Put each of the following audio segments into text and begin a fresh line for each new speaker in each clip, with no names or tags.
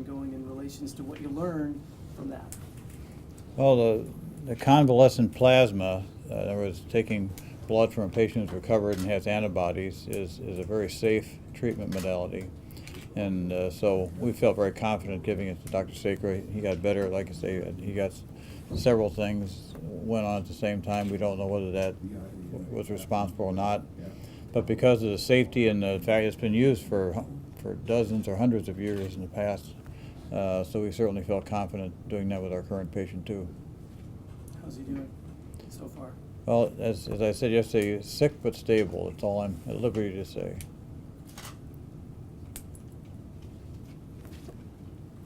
ongoing in relation to what you learned from that?
Well, the convalescent plasma, in other words, taking blood from a patient who's recovered and has antibodies, is a very safe treatment modality. And so we felt very confident giving it to Dr. Sacre. He got better, like I say, he got several things went on at the same time. We don't know whether that was responsible or not. But because of the safety and the fact it's been used for dozens or hundreds of years in the past, so we certainly felt confident doing that with our current patient too.
How's he doing so far?
Well, as I said yesterday, sick but stable. That's all I'm at liberty to say.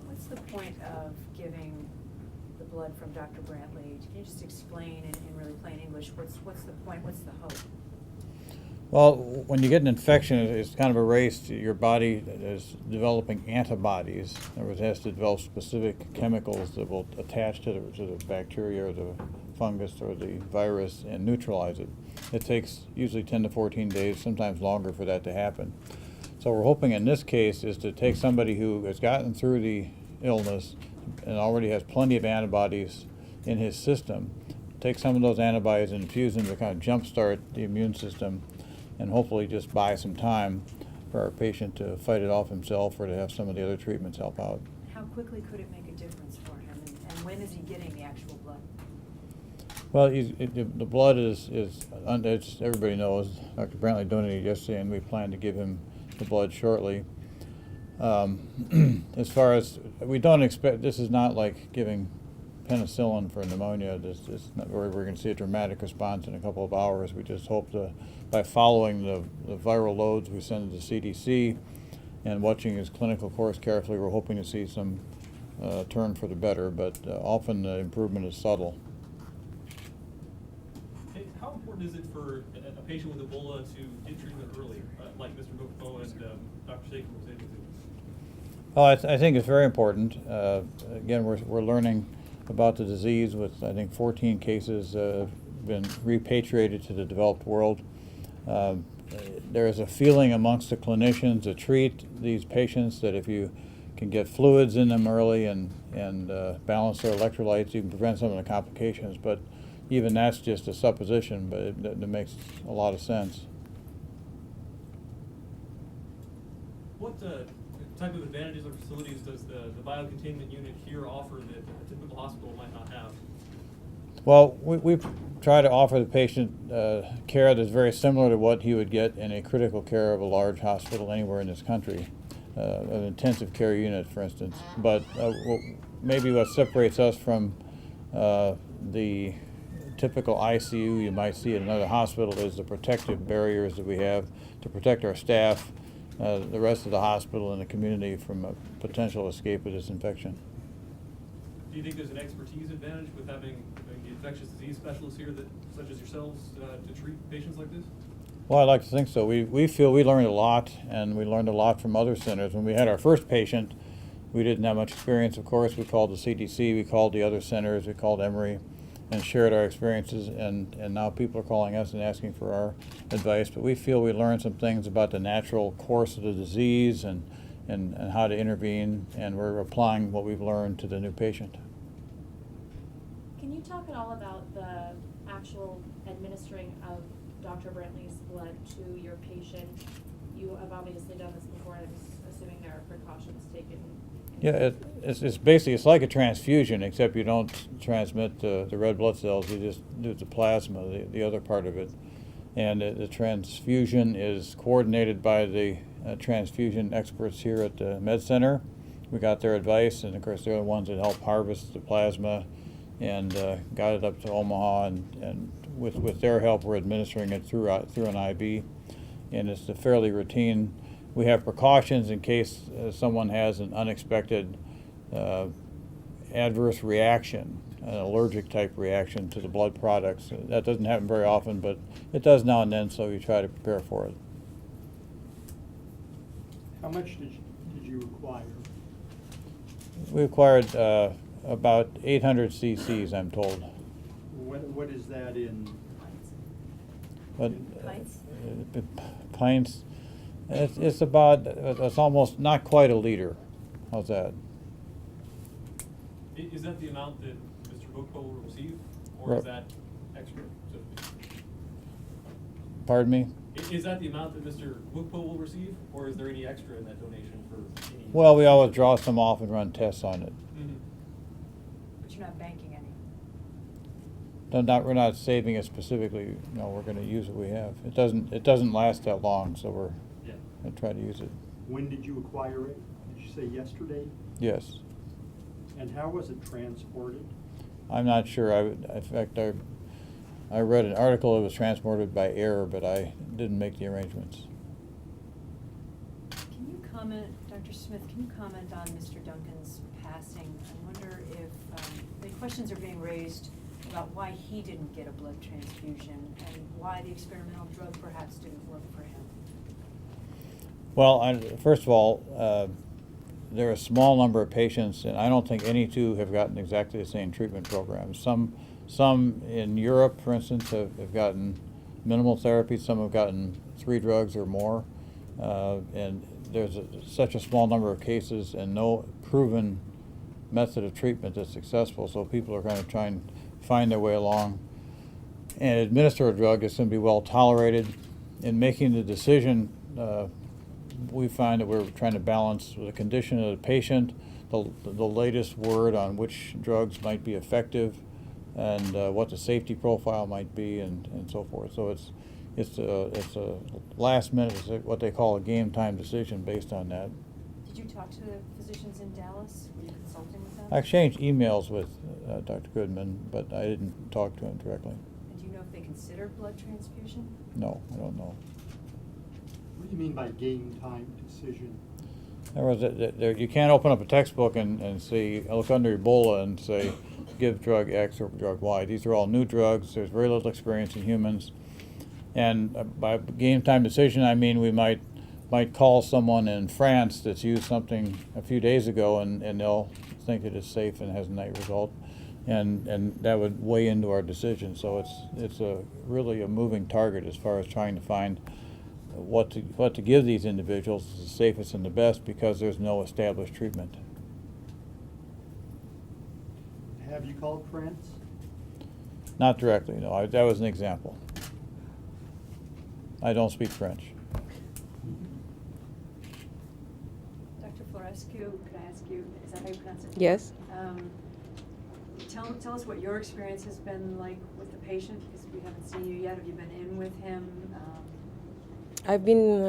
What's the point of giving the blood from Dr. Brantley? Can you just explain in really plain English, what's the point, what's the hope?
Well, when you get an infection, it's kind of a race. Your body is developing antibodies. In other words, it has to develop specific chemicals that will attach to the bacteria or the fungus or the virus and neutralize it. It takes usually 10 to 14 days, sometimes longer, for that to happen. So we're hoping in this case is to take somebody who has gotten through the illness and already has plenty of antibodies in his system, take some of those antibodies and infuse them to kind of jumpstart the immune system, and hopefully just buy some time for our patient to fight it off himself or to have some of the other treatments help out.
How quickly could it make a difference for him, and when is he getting the actual blood?
Well, the blood is everybody knows. Dr. Brantley donated yesterday, and we plan to give him the blood shortly. As far as, we don't expect, this is not like giving penicillin for pneumonia. This is not where we're going to see a dramatic response in a couple of hours. We just hope to, by following the viral loads we send to the CDC and watching his clinical course carefully, we're hoping to see some turn for the better, but often the improvement is subtle.
How important is it for a patient with Ebola to get treatment early, like Mr. Mukpo and Dr. Sacre was able to?
Well, I think it's very important. Again, we're learning about the disease with, I think, 14 cases been repatriated to the developed world. There is a feeling amongst the clinicians that treat these patients that if you can get fluids in them early and balance their electrolytes, you can prevent some of the complications. But even that's just a supposition, but it makes a lot of sense.
What type of advantages or facilities does the biocontainment unit here offer that a typical hospital might not have?
Well, we try to offer the patient care that's very similar to what he would get in a critical care of a large hospital anywhere in this country, an intensive care unit, for instance. But maybe what separates us from the typical ICU you might see in another hospital is the protective barriers that we have to protect our staff, the rest of the hospital, and the community from a potential escape of this infection.
Do you think there's an expertise advantage with having the infectious disease specialists here, such as yourselves, to treat patients like this?
Well, I'd like to think so. We feel we learned a lot, and we learned a lot from other centers. When we had our first patient, we didn't have much experience, of course. We called the CDC, we called the other centers, we called Emory, and shared our experiences, and now people are calling us and asking for our advice. But we feel we learned some things about the natural course of the disease and how to intervene, and we're applying what we've learned to the new patient.
Can you talk at all about the actual administering of Dr. Brantley's blood to your patient? You have obviously done this before, and I'm assuming there are precautions taken.
Yeah, it's basically, it's like a transfusion, except you don't transmit the red blood cells, you just do the plasma, the other part of it. And the transfusion is coordinated by the transfusion experts here at the Med Center. We got their advice, and of course they're the ones that help harvest the plasma and got it up to Omaha, and with their help we're administering it through an IV, and it's a fairly routine. We have precautions in case someone has an unexpected adverse reaction, an allergic type reaction to the blood products. That doesn't happen very often, but it does now and then, so we try to prepare for it.
How much did you require?
We acquired about 800 cc's, I'm told.
What is that in?
But,
Pints?
Pints. It's about, it's almost not quite a liter. How's that?
Is that the amount that Mr. Mukpo will receive, or
Right.
is that extra? So to speak?
Pardon me?
Is that the amount that Mr. Mukpo will receive, or is there any extra in that donation for any?
Well, we always draw some off and run tests on it.
Mhm.
But you're not banking any.
We're not saving it specifically, we're gonna use what we have. It doesn't last that long, so we're
Yeah.
gonna try to use it.
When did you acquire it? Did you say yesterday?
Yes.
And how was it transported?
I'm not sure. In fact, I read an article it was transported by air, but I didn't make the arrangements.
Can you comment, Dr. Smith, can you comment on Mr. Duncan's passing? I wonder if the questions are being raised about why he didn't get a blood transfusion and why the experimental drug perhaps didn't work for him.
Well, first of all, there are a small number of patients, and I don't think any two have gotten exactly the same treatment program. Some in Europe, for instance, have gotten minimal therapy. Some have gotten 3 drugs or more. And there's such a small number of cases and no proven method of treatment that's successful. So people are going to try and find their way along and administer a drug that's going to be well tolerated. In making the decision, we find that we're trying to balance the condition of the patient, the latest word on which drugs might be effective, and what the safety profile might be, and so forth. So it's a last minute, what they call a game time decision based on that.
Did you talk to the physicians in Dallas? Were you consulting with them?
I exchanged emails with Dr. Goodman, but I didn't talk to him directly.
And do you know if they consider blood transfusion?
No, I don't know.
What do you mean by game time decision?
In other words, you can't open up a textbook and say, look under Ebola and say, give drug X or drug Y. These are all new drugs. There's very little experience in humans. And by game time decision, I mean we might call someone in France that's used something a few days ago, and they'll think that it's safe and has a nice result. And that would weigh into our decision. So it's really a moving target as far as trying to find what to give these individuals is the safest and the best, because there's no established treatment.
Have you called France?
Not directly, no. That was an example. I don't speak French.
Dr. Florescu, could I ask you, is that how you pronounce it?
Yes.
Tell us what your experience has been like with the patient, because we haven't seen you yet. Have you been in with him?
I've been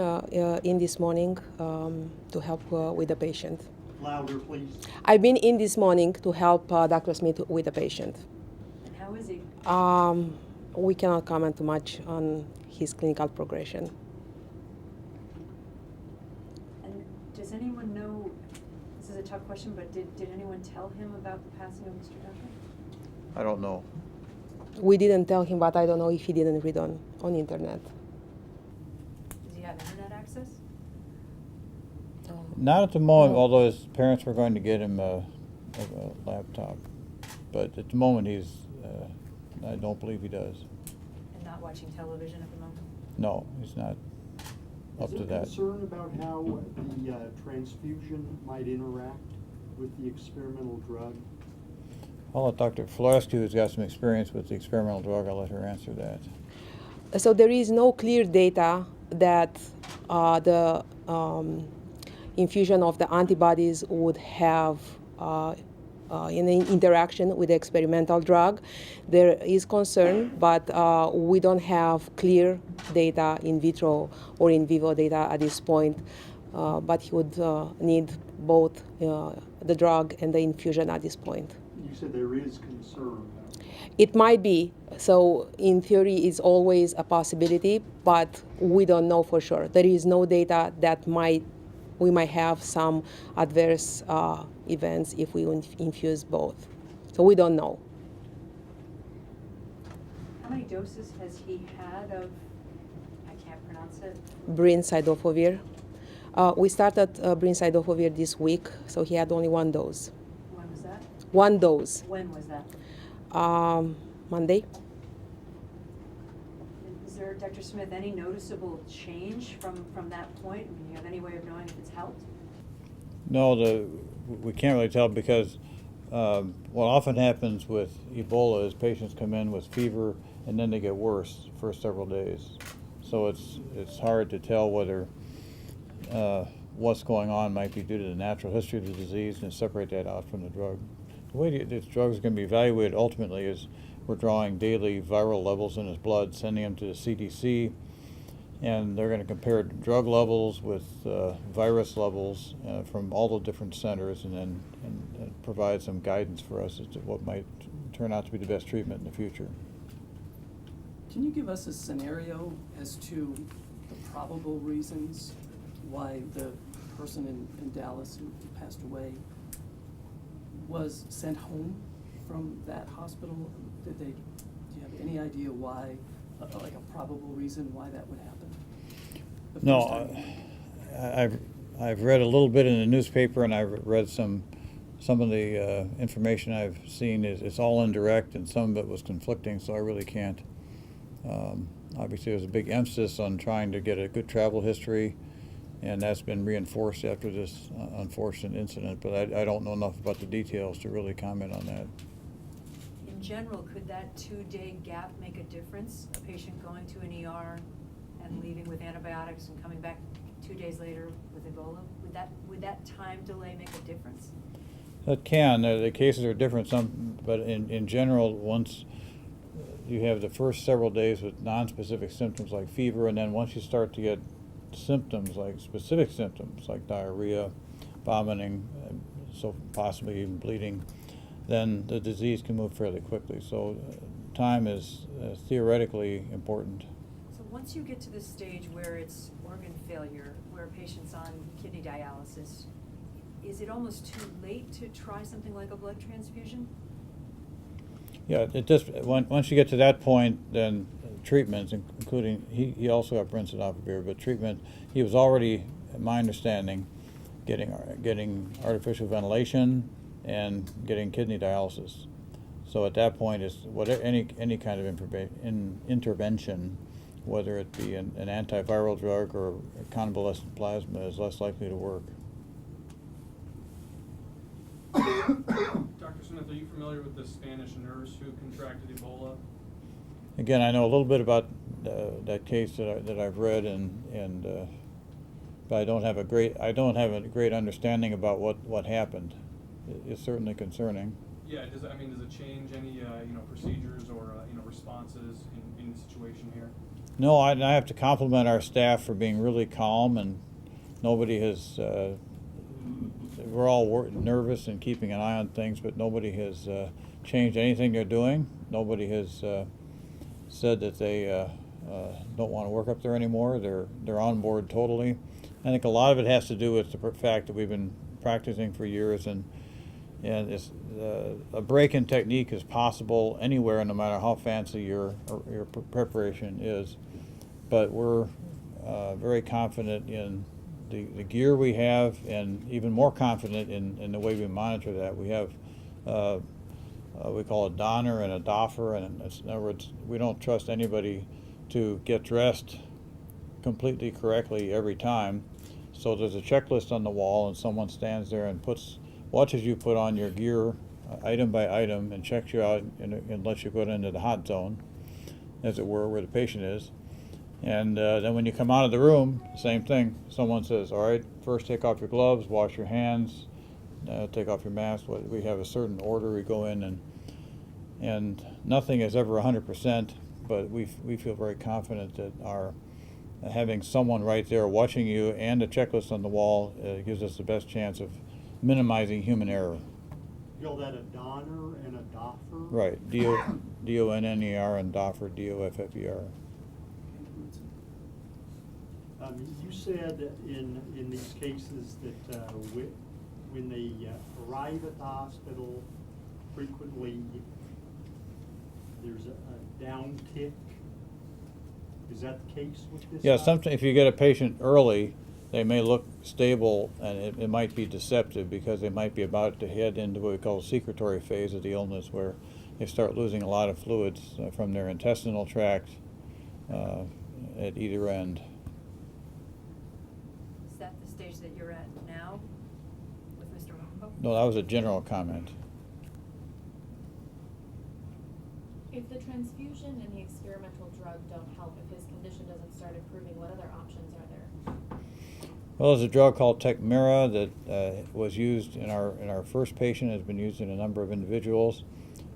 in this morning to help with the patient.
Louder, please.
I've been in this morning to help Dr. Smith with the patient.
And how is he?
We cannot comment too much on his clinical progression.
And does anyone know, this is a tough question, but did anyone tell him about the passing of Mr. Duncan?
I don't know.
We didn't tell him, but I don't know if he didn't read on internet.
Does he have internet access?
Not at the moment,
No.
although his parents were going to get him a laptop. But at the moment, I don't believe he does.
And not watching television at the moment?
No, he's not up to
Is there
that.
concern about how the transfusion might interact with the experimental drug?
I'll let Dr. Florescu, who's got some experience with the experimental drug, I'll let her answer that.
So there is no clear data that the infusion of the antibodies would have an interaction with the experimental drug. There is concern, but we don't have clear data, in vitro or in vivo data at this point. But he would need both the drug and the infusion at this point.
You said there is concern.
It might be. So in theory, it's always a possibility, but we don't know for sure. There is no data that we might have some adverse events if we infuse both. So we don't know.
How many doses has he had of, I can't pronounce it?
Brincidofovir. We started brincidofovir this week, so he had only 1 dose.
When was that?
1 dose.
When was that?
Monday.
Is there, Dr. Smith, any noticeable change from that point? I mean, do you have any way of knowing if it's helped?
No, we can't really tell because what often happens with Ebola is patients come in with fever and then they get worse for several days. So it's hard to tell whether what's going on might be due to the natural history of the disease and separate that out from the drug. The way this drug is going to be evaluated ultimately is we're drawing daily viral levels in his blood, sending them to the CDC, and they're going to compare drug levels with virus levels from all the different centers, and then provide some guidance for us as to what might turn out to be the best treatment in the future.
Can you give us a scenario as to the probable reasons why the person in Dallas who passed away was sent home from that hospital? Do you have any idea why, like a probable reason why that would happen? The
No,
first time?
I've read a little bit in the newspaper, and I've read some of the information I've seen it's all indirect, and some of it was conflicting, so I really can't. Obviously, there's a big emphasis on trying to get a good travel history, and that's been reinforced after this unfortunate incident, but I don't know enough about the details to really comment on that.
In general, could that 2-day gap make a difference? A patient going to an ER and leaving with antibiotics and coming back 2 days later with Ebola? Would that time delay make a difference?
It can. The cases are different, but in general, once you have the first several days with non-specific symptoms like fever, and then once you start to get symptoms like specific symptoms like diarrhea, vomiting, so possibly even bleeding, then the disease can move fairly quickly. So time is theoretically important.
So once you get to the stage where it's organ failure, where a patient's on kidney dialysis, is it almost too late to try something like a blood transfusion?
Yeah, it just once you get to that point, then treatments, including he also got brincidofovir, but treatment, he was already, in my understanding, getting artificial ventilation and getting kidney dialysis. So at that point, it's whatever any kind of intervention, whether it be an antiviral drug or convalescent plasma, is less likely to work.
Dr. Smith, are you familiar with the Spanish nurse who contracted Ebola?
Again, I know a little bit about that case that I've read, but I don't have a great understanding about what happened. It's certainly concerning.
Yeah, does it change any procedures or responses in the situation here?
No, I have to compliment our staff for being really calm, and nobody has. We're all nervous and keeping an eye on things, but nobody has changed anything they're doing. Nobody has said that they don't want to work up there anymore. They're on board totally. I think a lot of it has to do with the fact that we've been practicing for years, and it's, a break-in technique is possible anywhere, no matter how fancy your preparation is. But we're very confident in the gear we have, and even more confident in the way we monitor that. We have we call a donor and a doffer, and in other words, we don't trust anybody to get dressed completely correctly every time. So there's a checklist on the wall, and someone stands there and watches you put on your gear item by item, and checks you out and lets you go into the hot zone, as it were, where the patient is. And then when you come out of the room, same thing. Someone says, all right, first take off your gloves, wash your hands, take off your mask. We have a certain order we go in, and nothing is ever 100%, but we feel very confident that our having someone right there watching you and a checklist on the wall gives us the best chance of minimizing human error.
You call that a donor and a doffer?
Right, D-O-N-N-E-R and doffer, D-O-F-F-E-R.
You said in these cases that when they arrive at the hospital, frequently there's a downtick. Is that the case with this?
Yeah, sometimes if you get a patient early, they may look stable, and it might be deceptive because they might be about to head into what we call the secretory phase of the illness, where they start losing a lot of fluids from their intestinal tract at either end.
Is that the stage that you're at now with Mr. Mukpo?
No, that was a general comment.
If the transfusion and the experimental drug don't help, if his condition doesn't start improving, what other options are there?
Well, there's a drug called Tecmira that was used in our first patient, has been used in a number of individuals.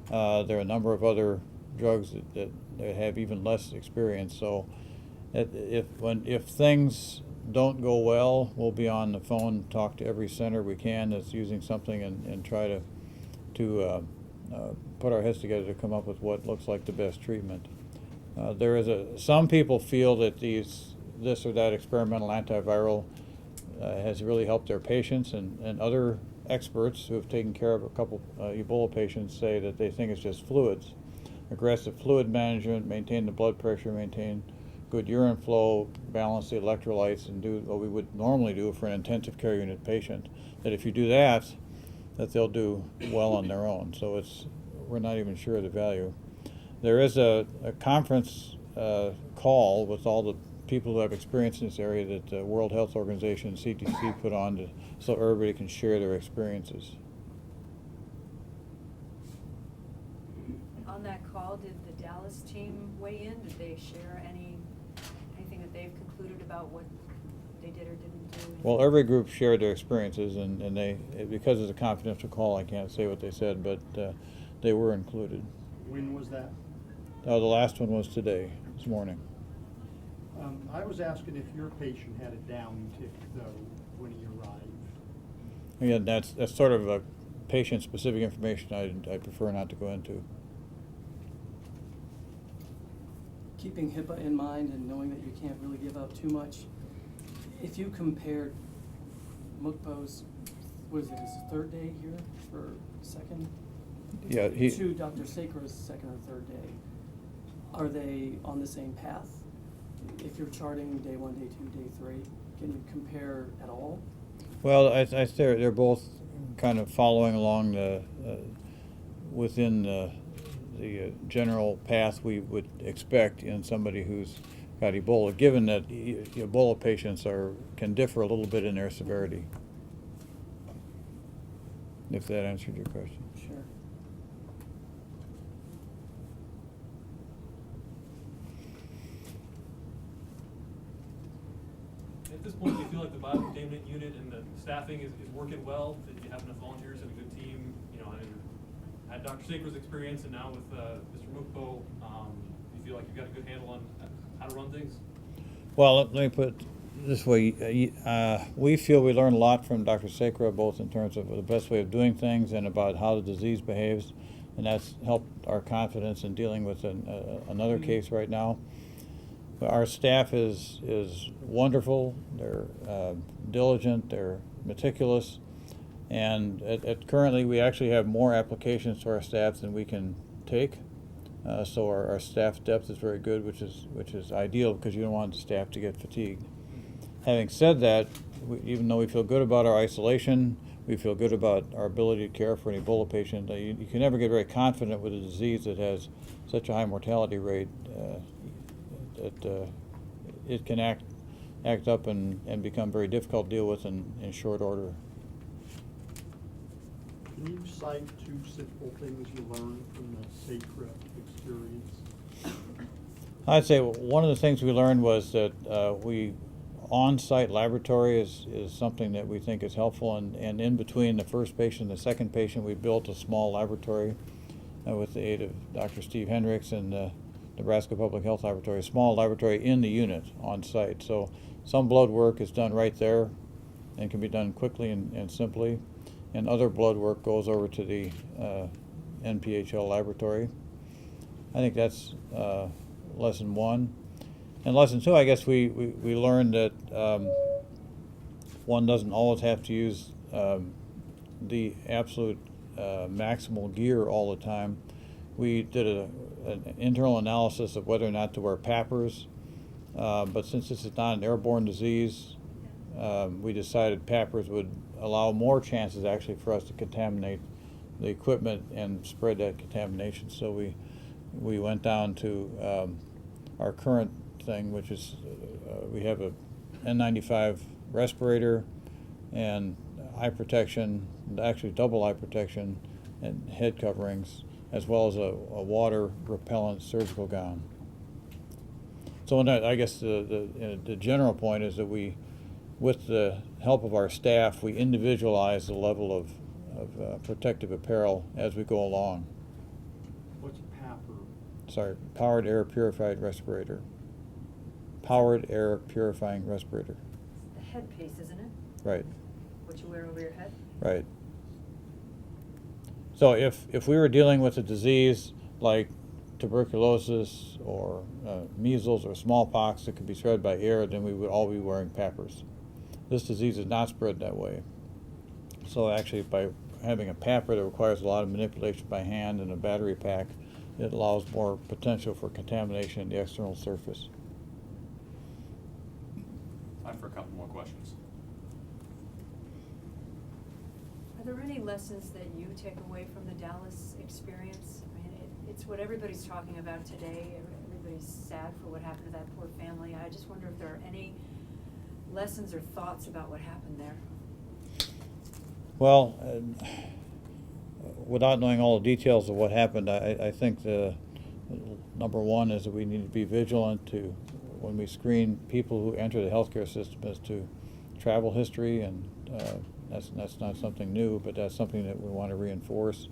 There are a number of other drugs that have even less experience. So if things don't go well, we'll be on the phone, talk to every center we can that's using something, and try to put our heads together to come up with what looks like the best treatment. There is some people feel that this or that experimental antiviral has really helped their patients, and other experts who have taken care of a couple Ebola patients say that they think it's just fluids. Aggressive fluid management, maintain the blood pressure, maintain good urine flow, balance the electrolytes, and do what we would normally do for an intensive care unit patient. That if you do that they'll do well on their own. So we're not even sure of the value. There is a conference call with all the people who have experience in this area that the World Health Organization and CDC put on so everybody can share their experiences.
On that call, did the Dallas team weigh in? Did they share anything that they've concluded about what they did or didn't do?
Well, every group shared their experiences, and they, because it's a confidential call, I can't say what they said, but they were included.
When was that?
The last one was today, this morning.
I was asking if your patient had a downtick, though, when he arrived.
Again, that's sort of a patient-specific information I prefer not to go into.
Keeping HIPAA in mind and knowing that you can't really give out too much, if you compared Mukpo's, what is it, his third day here or second?
Yeah,
to Dr. Sakra's second or third day, are they on the same path? If you're charting day 1, day 2, day 3, can you compare at all?
Well, I say they're both kind of following along within the general path we would expect in somebody who's got Ebola, given that Ebola patients can differ a little bit in their severity. If that answered your question.
Sure.
At this point, do you feel like the biocontainment unit and the staffing is working well? Did you have enough volunteers and a good team? You know, and had Dr. Sakra's experience, and now with Mr. Mukpo, do you feel like you've got a good handle on how to run things?
Well, let me put it this way. We feel we learned a lot from Dr. Sakra, both in terms of the best way of doing things and about how the disease behaves, and that's helped our confidence in dealing with another case right now. Our staff is wonderful. They're diligent. They're meticulous. And currently, we actually have more applications to our staff than we can take. So our staff depth is very good, which is ideal because you don't want the staff to get fatigued. Having said that, even though we feel good about our isolation, we feel good about our ability to care for an Ebola patient. You can never get very confident with a disease that has such a high mortality rate. That it can act up and become very difficult to deal with in short order.
Can you cite 2 simple things you learned from the Sakra experience?
I'd say one of the things we learned was that on-site laboratory is something that we think is helpful, and in between the first patient and the second patient, we built a small laboratory with the aid of Dr. Steve Hendricks and the Nebraska Public Health Laboratory, a small laboratory in the unit on site. So some blood work is done right there and can be done quickly and simply, and other blood work goes over to the NPHL laboratory. I think that's lesson 1. And lesson 2, I guess we learned that one doesn't always have to use the absolute maximal gear all the time. We did an internal analysis of whether or not to wear PAPRs, but since this is not an airborne disease, we decided PAPRs would allow more chances actually for us to contaminate the equipment and spread that contamination. So we went down to our current thing, which is we have a N95 respirator and eye protection, actually double eye protection and head coverings, as well as a water repellent surgical gown. So I guess the general point is that we, with the help of our staff, we individualize the level of protective apparel as we go along.
What's PAP or?
Sorry, powered air purified respirator. Powered air purifying respirator.
The headpiece, isn't it?
Right,
What you wear over your head?
right. So if we were dealing with a disease like tuberculosis or measles or smallpox that could be spread by air, then we would all be wearing PAPRs. This disease is not spread that way. So actually, by having a PAPR that requires a lot of manipulation by hand and a battery pack, it allows more potential for contamination in the external surface.
Time for a couple more questions.
Are there any lessons that you take away from the Dallas experience? I mean, it's what everybody's talking about today. Everybody's sad for what happened to that poor family. I just wonder if there are any lessons or thoughts about what happened there.
Well, without knowing all the details of what happened, I think the number one is that we need to be vigilant to, when we screen people who enter the healthcare system, as to travel history, and that's not something new, but that's something that we want to reinforce.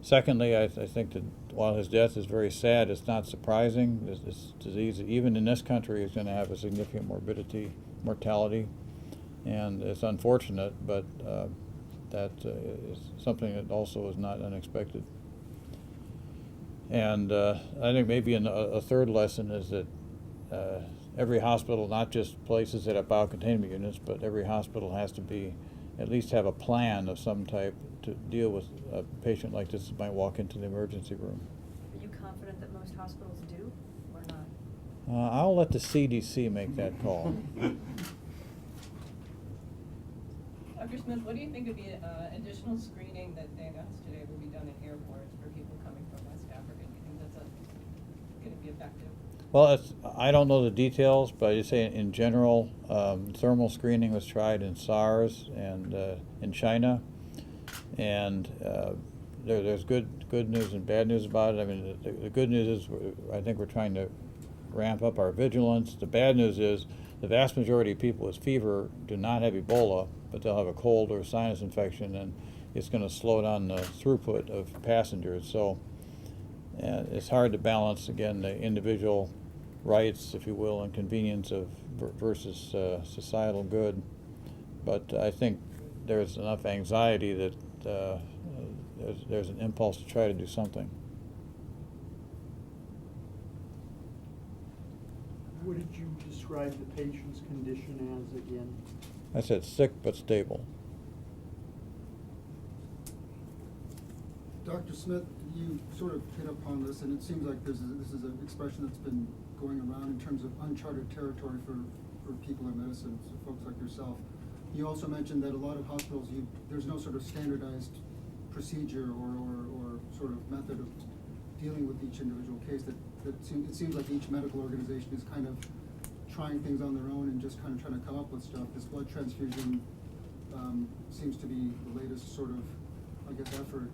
Secondly, I think that while his death is very sad, it's not surprising. This disease, even in this country, is going to have a significant mortality, and it's unfortunate, but that is something that also is not unexpected. And I think maybe a third lesson is that every hospital, not just places that have biocontainment units, but every hospital has to at least have a plan of some type to deal with a patient like this that might walk into the emergency room.
Are you confident that most hospitals do or not?
I'll let the CDC make that call.
Dr. Smith, what do you think of the additional screening that they announced today will be done in airports for people coming from West Africa? Do you think that's going to be effective?
Well, I don't know the details, but I just say in general, thermal screening was tried in SARS and in China, and there's good news and bad news about it. I mean, the good news is I think we're trying to ramp up our vigilance. The bad news is the vast majority of people with fever do not have Ebola, but they'll have a cold or a sinus infection, and it's going to slow down the throughput of passengers. So it's hard to balance, again, the individual rights, if you will, and convenience of versus societal good. But I think there's enough anxiety that there's an impulse to try to do something.
What did you describe the patient's condition as again?
I said sick but stable.
Dr. Smith, you sort of hit upon this, and it seems like this is an expression that's been going around in terms of uncharted territory for people in medicine, so folks like yourself. You also mentioned that a lot of hospitals, there's no sort of standardized procedure or sort of method of dealing with each individual case. It seems like each medical organization is kind of trying things on their own and just kind of trying to come up with stuff. This blood transfusion seems to be the latest sort of, I guess, effort.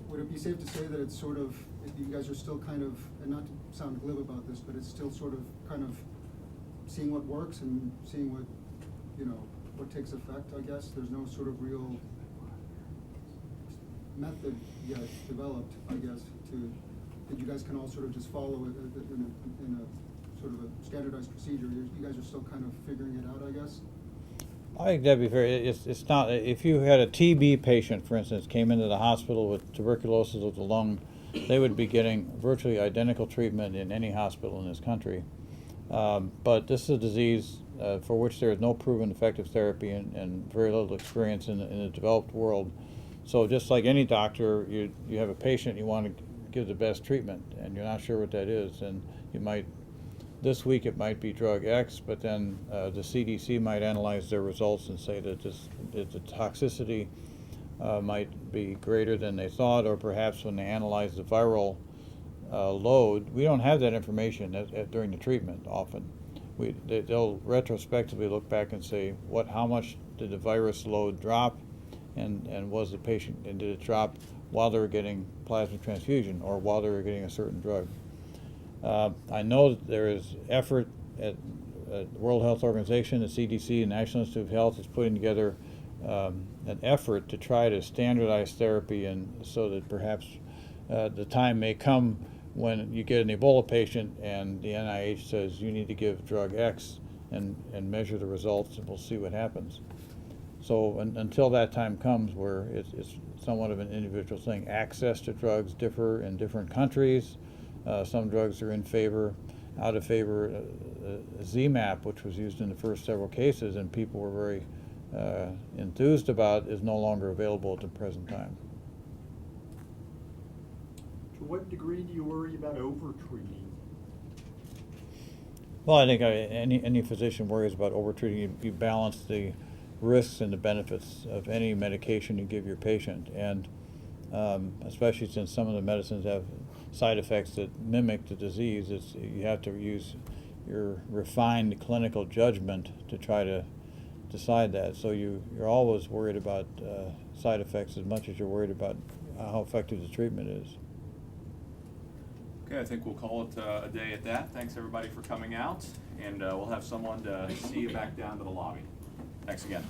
Would it be safe to say that it's sort of, you guys are still kind of, and not to sound glib about this, but it's still sort of kind of seeing what works and seeing what, what takes effect, I guess? There's no sort of real method yet developed, I guess, that you guys can all sort of just follow it in a sort of a standardized procedure. You guys are still kind of figuring it out, I guess?
I think that'd be fair. It's not, if you had a TB patient, for instance, came into the hospital with tuberculosis of the lung, they would be getting virtually identical treatment in any hospital in this country. But this is a disease for which there is no proven effective therapy and very little experience in the developed world. So just like any doctor, you have a patient, you want to give the best treatment, and you're not sure what that is, and you might, this week it might be drug X, but then the CDC might analyze their results and say that the toxicity might be greater than they thought, or perhaps when they analyze the viral load, we don't have that information during the treatment often. They'll retrospectively look back and say, how much did the virus load drop, and was the patient, and did it drop while they were getting plasma transfusion or while they were getting a certain drug. I know that there is effort at the World Health Organization, the CDC, and National Institute of Health is putting together an effort to try to standardize therapy, and so that perhaps the time may come when you get an Ebola patient and the NIH says you need to give drug X and measure the results, and we'll see what happens. So until that time comes, where it's somewhat of an individual thing. Access to drugs differ in different countries. Some drugs are in favor, out of favor. ZMapp, which was used in the first several cases and people were very enthused about, is no longer available at the present time.
To what degree do you worry about over-treating?
Well, I think any physician worries about over-treating. You balance the risks and the benefits of any medication you give your patient, and especially since some of the medicines have side effects that mimic the disease, you have to use your refined clinical judgment to try to decide that. So you're always worried about side effects as much as you're worried about how effective the treatment is.
Okay, I think we'll call it a day at that. Thanks everybody for coming out, and we'll have someone to see you back down to the lobby. Thanks again.